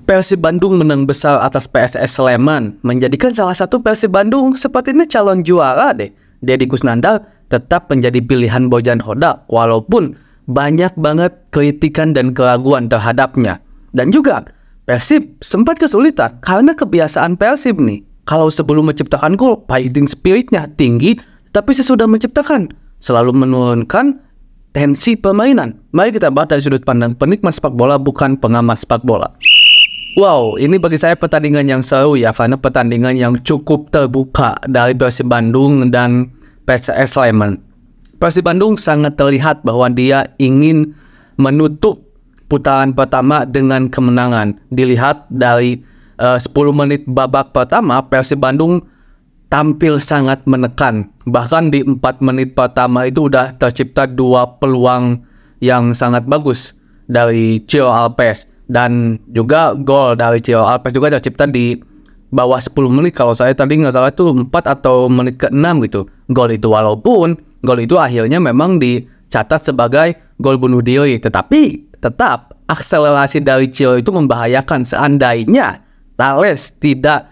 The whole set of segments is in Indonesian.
Persib Bandung menang besar atas PSS Sleman, menjadikan salah satu Persib Bandung sepertinya calon juara deh. Deddy Kusnandar tetap menjadi pilihan Bojan Hodak, walaupun banyak banget kritikan dan keraguan terhadapnya. Dan juga Persib sempat kesulitan karena kebiasaan Persib nih. Kalau sebelum menciptakan gol, fighting spiritnya tinggi, tapi sesudah menciptakan selalu menurunkan tensi permainan. Mari kita bahas dari sudut pandang penikmat sepak bola, bukan pengamat sepak bola. Wow, ini bagi saya pertandingan yang seru ya, karena pertandingan yang cukup terbuka dari Persib Bandung dan PSS Sleman. Persib Bandung sangat terlihat bahwa dia ingin menutup putaran pertama dengan kemenangan. Dilihat dari 10 menit babak pertama, Persib Bandung tampil sangat menekan. Bahkan di 4 menit pertama itu udah tercipta 2 peluang yang sangat bagus dari Ciro Alpes. Dan juga gol dari Ciro Alpes juga tercipta di bawah 10 menit. Kalau saya tadi nggak salah itu 4 atau menit ke-6 gitu. Gol itu, walaupun gol itu akhirnya memang dicatat sebagai gol bunuh diri. Tetapi tetap akselerasi dari Ciro itu membahayakan. Seandainya Thales tidak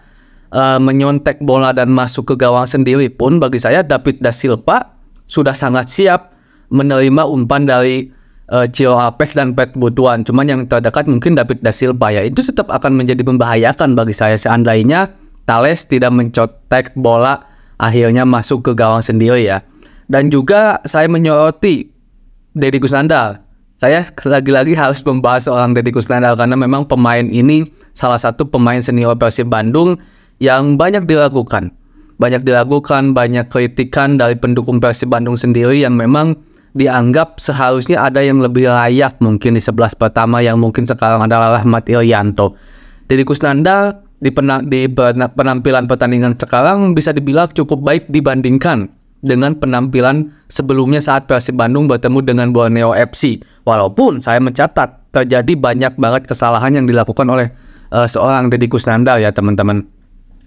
menyontek bola dan masuk ke gawang sendiri pun, bagi saya David Da Silva sudah sangat siap menerima umpan dari Ciro Alpes dan Pet Butuan. Cuman yang terdekat mungkin David Da Silva ya. Itu tetap akan menjadi membahayakan bagi saya seandainya Thales tidak mencotek bola akhirnya masuk ke gawang sendiri ya. Dan juga saya menyoroti Deddy Kusnandar. Saya lagi-lagi harus membahas seorang Deddy Kusnandar karena memang pemain ini salah satu pemain senior Persib Bandung yang banyak diragukan. Banyak kritikan dari pendukung Persib Bandung sendiri yang memang dianggap seharusnya ada yang lebih layak mungkin di 11 pertama yang mungkin sekarang adalah Rahmat Irianto. Deddy Kusnandar di penampilan pertandingan sekarang bisa dibilang cukup baik dibandingkan dengan penampilan sebelumnya saat Persib Bandung bertemu dengan Borneo FC. Walaupun saya mencatat terjadi banyak banget kesalahan yang dilakukan oleh seorang Deddy Kusnandar ya teman-teman.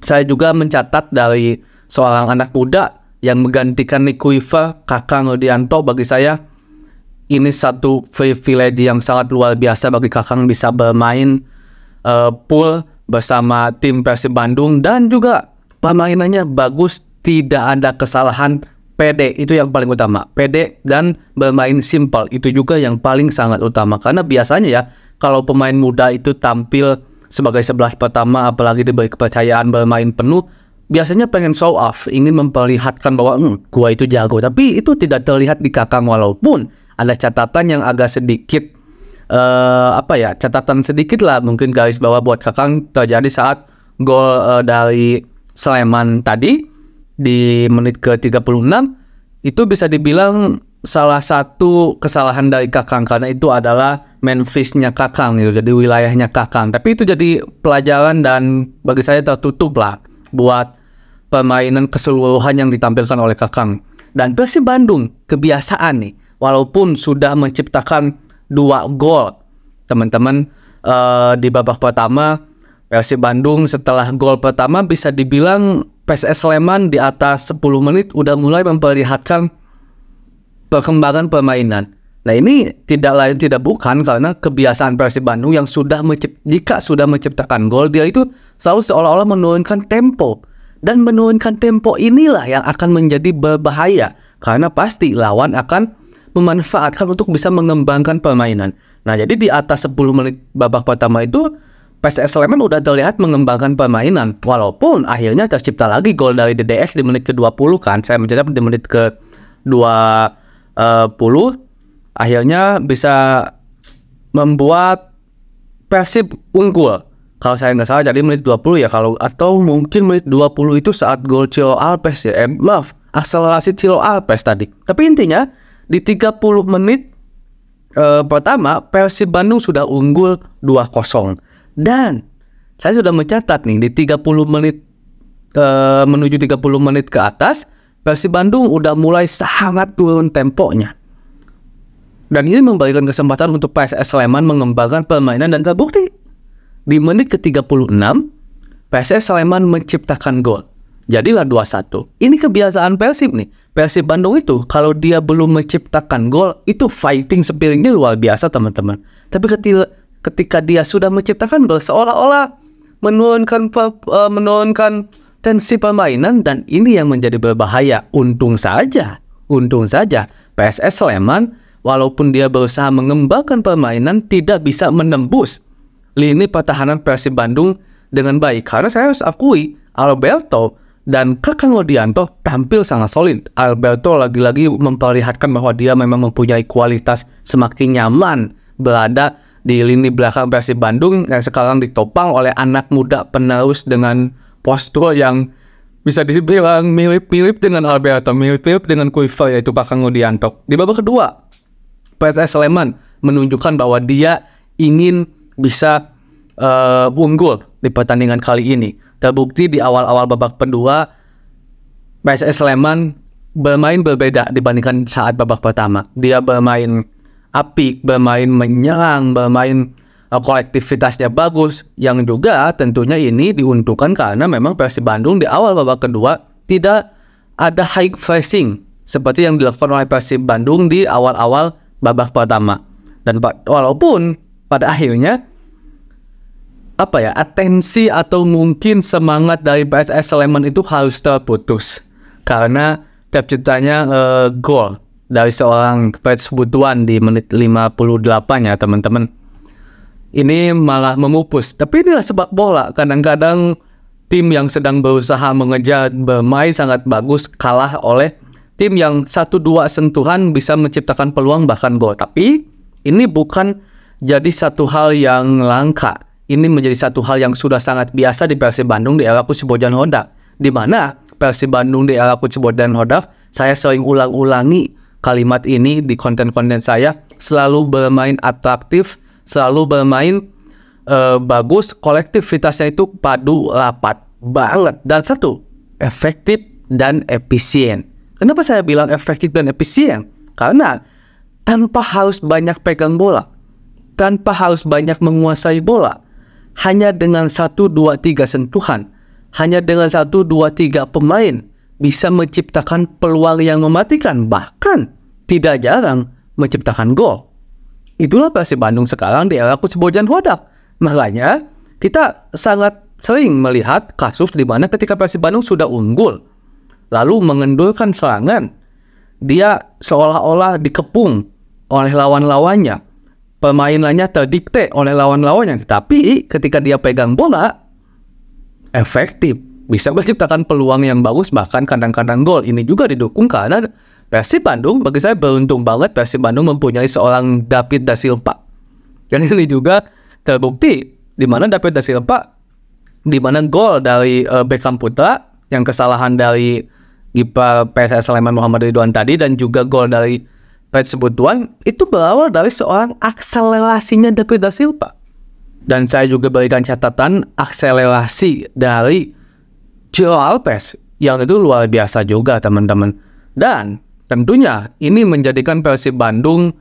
Saya juga mencatat dari seorang anak muda yang menggantikan Nick Kuiver, Kakang Rudianto. Bagi saya ini satu privilege yang sangat luar biasa bagi Kakang bisa bermain full bersama tim Persib Bandung, dan juga permainannya bagus, tidak ada kesalahan, pede, itu yang paling utama. Pede dan bermain simple itu juga yang paling sangat utama, karena biasanya ya kalau pemain muda itu tampil sebagai 11 pertama apalagi diberi kepercayaan bermain penuh, biasanya pengen show off, ingin memperlihatkan bahwa gua itu jago, tapi itu tidak terlihat di Kakang. Walaupun ada catatan yang agak sedikit catatan sedikit lah mungkin garis bawah buat Kakang terjadi saat gol dari Sleman tadi di menit ke-36. Itu bisa dibilang salah satu kesalahan dari Kakang, karena itu adalah Memphis-nya Kakang gitu, jadi wilayahnya Kakang. Tapi itu jadi pelajaran dan bagi saya tertutup lah buat permainan keseluruhan yang ditampilkan oleh Kakang. Dan Persib Bandung kebiasaan nih, walaupun sudah menciptakan 2 gol teman-teman di babak pertama, Persib Bandung setelah gol pertama bisa dibilang PSS Sleman di atas 10 menit udah mulai memperlihatkan perkembangan permainan. Nah ini tidak lain tidak bukan karena kebiasaan Persib Bandung yang jika sudah menciptakan gol, dia itu selalu seolah-olah menurunkan tempo. Dan menurunkan tempo inilah yang akan menjadi berbahaya, karena pasti lawan akan memanfaatkan untuk bisa mengembangkan permainan. Nah jadi di atas 10 menit babak pertama itu PSS Sleman udah terlihat mengembangkan permainan. Walaupun akhirnya tercipta lagi gol dari DDS di menit ke-20 kan. Saya mencatat di menit ke-20 akhirnya bisa membuat Persib unggul. Kalau saya nggak salah jadi menit 20 ya, atau mungkin menit 20 itu saat gol Ciro Alpes ya. Akselerasi Ciro Alpes tadi. Tapi intinya di 30 menit pertama Persib Bandung sudah unggul 2-0. Dan saya sudah mencatat nih di 30 menit menuju 30 menit ke atas Persib Bandung udah mulai sangat turun temponya. Dan ini memberikan kesempatan untuk PSS Sleman mengembangkan permainan, dan terbukti di menit ke-36 PSS Sleman menciptakan gol. Jadilah 2-1. Ini kebiasaan Persib nih. Persib Bandung itu kalau dia belum menciptakan gol itu fighting spiritnya luar biasa teman-teman. Tapi ketika dia sudah menciptakan gol seolah-olah menurunkan tensi permainan, dan ini yang menjadi berbahaya. Untung saja PSS Sleman walaupun dia berusaha mengembangkan permainan tidak bisa menembus lini pertahanan Persib Bandung dengan baik, karena saya harus akui Alberto dan Kakang Lodianto tampil sangat solid. Alberto lagi-lagi memperlihatkan bahwa dia memang mempunyai kualitas, semakin nyaman berada di lini belakang Persib Bandung yang sekarang ditopang oleh anak muda penerus dengan postur yang bisa dibilang mirip-mirip dengan Alberto, mirip-mirip dengan Kuifer, yaitu Kakang Lodianto. Di babak kedua, PSS Sleman menunjukkan bahwa dia ingin bisa unggul di pertandingan kali ini. Terbukti di awal-awal babak kedua, PSS Sleman bermain berbeda dibandingkan saat babak pertama. Dia bermain apik, bermain menyerang, bermain kolektivitasnya bagus, yang juga tentunya ini diuntungkan karena memang Persib Bandung di awal babak kedua tidak ada high pressing seperti yang dilakukan oleh Persib Bandung di awal-awal babak pertama. Dan walaupun pada akhirnya atensi atau mungkin semangat dari PSS Sleman itu harus terputus karena terciptanya gol dari seorang Fritz Butuan di menit 58 ya teman-teman. Ini malah memupus. Tapi inilah sepak bola. Kadang-kadang tim yang sedang berusaha mengejar bermain sangat bagus kalah oleh tim yang 1-2 sentuhan bisa menciptakan peluang bahkan gol. Tapi ini bukan jadi satu hal yang langka. Ini menjadi satu hal yang sudah sangat biasa di Persib Bandung di era Coach Bojan Hodak. Di mana Persib Bandung di era Coach Bojan Hodak, saya sering ulang-ulangi kalimat ini di konten-konten saya, selalu bermain atraktif, selalu bermain bagus, kolektivitasnya itu padu rapat banget. Dan satu, efektif dan efisien. Kenapa saya bilang efektif dan efisien? Karena tanpa harus banyak pegang bola, tanpa harus banyak menguasai bola, hanya dengan 1, 2, 3 sentuhan, hanya dengan 1, 2, 3 pemain bisa menciptakan peluang yang mematikan, bahkan tidak jarang menciptakan gol. Itulah Persib Bandung sekarang di era Coach Bojan Hodak. Makanya kita sangat sering melihat kasus di mana ketika Persib Bandung sudah unggul, lalu mengendurkan serangan, dia seolah-olah dikepung oleh lawan-lawannya. Permainannya terdikte oleh lawan-lawannya. Tapi ketika dia pegang bola, efektif, bisa menciptakan peluang yang bagus, bahkan kadang-kadang gol. Ini juga didukung karena Persib Bandung, bagi saya beruntung banget Persib Bandung mempunyai seorang David Da Silva. Dan ini juga terbukti di mana David Da Silva, di mana gol dari Beckham Putra, yang kesalahan dari kiper PSS Sleman Muhammad Ridwan tadi, dan juga gol dari Fritz Butuan, itu berawal dari seorang akselerasinya David Da Silva. Dan saya juga berikan catatan akselerasi dari Ciro Alves yang itu luar biasa juga teman-teman. Dan tentunya ini menjadikan Persib Bandung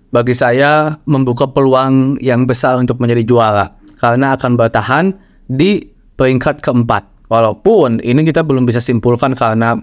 bagi saya membuka peluang yang besar untuk menjadi juara karena akan bertahan di peringkat keempat. Walaupun ini kita belum bisa simpulkan karena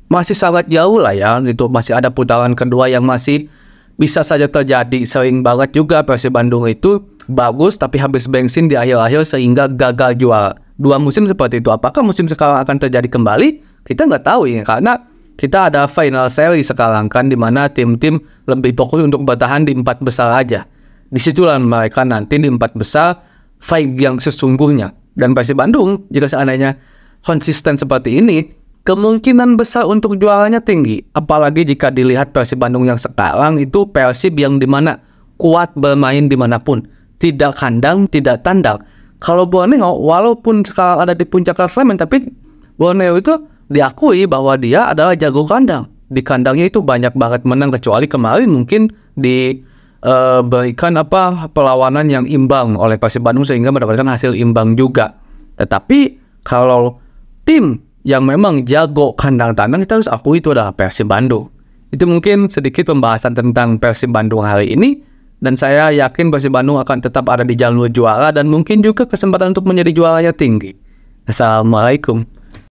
masih sangat jauh lah ya, itu masih ada putaran kedua yang masih bisa saja terjadi. Sering banget juga Persib Bandung itu bagus tapi habis bensin di akhir-akhir sehingga gagal juara. 2 musim seperti itu. Apakah musim sekarang akan terjadi kembali? Kita nggak tahu ya, karena kita ada final series sekarang kan, dimana tim-tim lebih fokus untuk bertahan di 4 besar aja. Disitulah mereka nanti di 4 besar fight yang sesungguhnya. Dan Persib Bandung jika seandainya konsisten seperti ini, kemungkinan besar untuk juaranya tinggi. Apalagi jika dilihat Persib Bandung yang sekarang itu Persib yang dimana kuat bermain dimanapun, tidak kandang, tidak tandang. Kalau Borneo walaupun sekarang ada di puncak klasemen, tapi Borneo itu diakui bahwa dia adalah jago kandang. Di kandangnya itu banyak banget menang, kecuali kemarin mungkin diberikan perlawanan yang imbang oleh Persib Bandung sehingga mendapatkan hasil imbang juga. Tetapi kalau tim yang memang jago kandang tandang, kita harus akui itu adalah Persib Bandung. Itu mungkin sedikit pembahasan tentang Persib Bandung hari ini, dan saya yakin Persib Bandung akan tetap ada di jalur juara dan mungkin juga kesempatan untuk menjadi juaranya tinggi. Assalamualaikum.